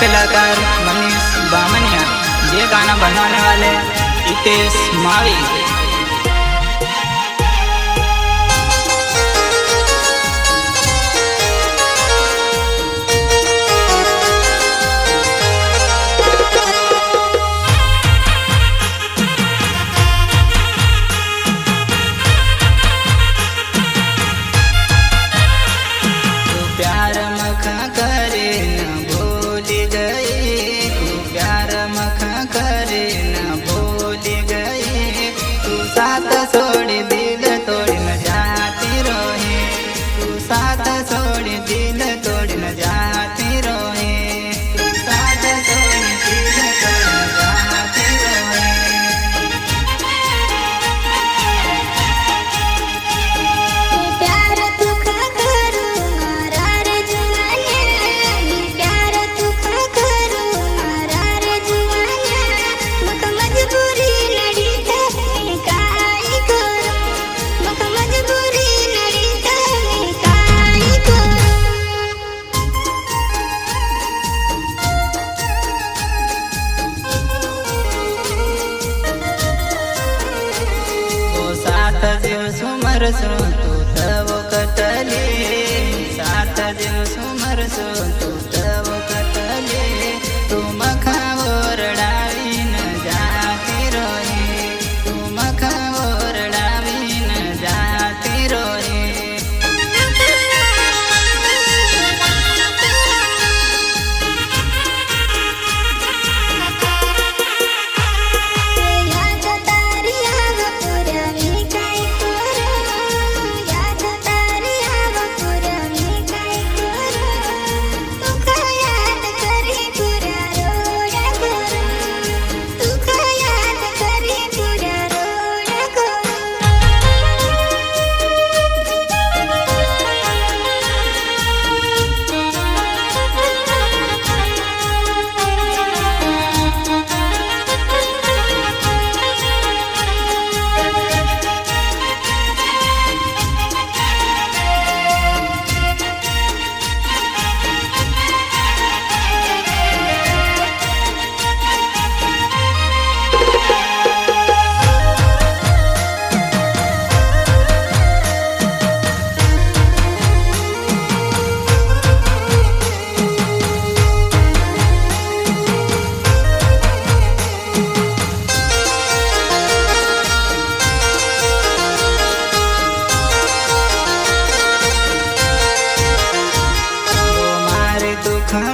कलाकार मनीष बामनिया। ये गाना बनाने वाले हितेश मावी। तू तव कटले सात दिवस मरसो तू तव कटले तू मखा ओरडावीन जाती रोहे तू मखा ओरडावीन जाती रोहे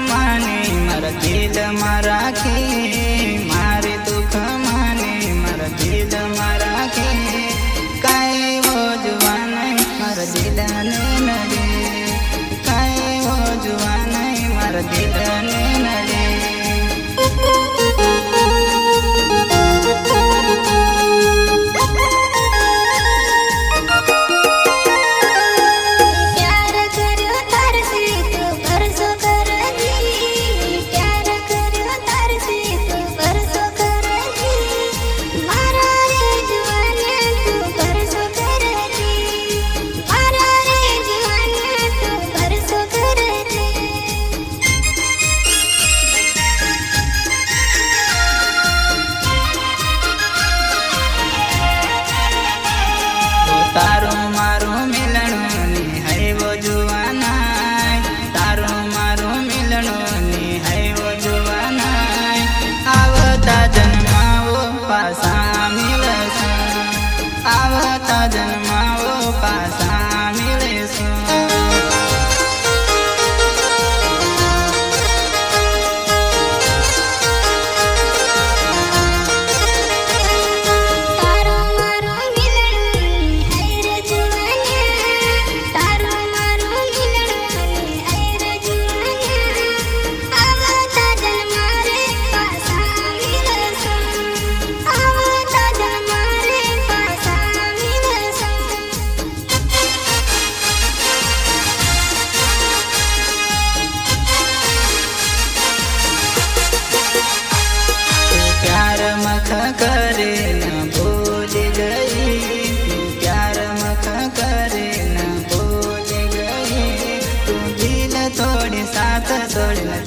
माने मर दिल मराखे मारे दुख माने मर दिल मराखे काय वो जुवान मर दिल नडे काय वो जुवान मर दिल नडे तारो मारो मिलनो नी है वो जुवाना तारो मारो मिलनो नी है वो जुवाना आवता जन्माओ पासा मिलसो आवता जन्माओ पासा मिलसो करे न भूल गई तू प्यार मखा करे न भूल गई तू दिल तोड़ साथ तोड़ न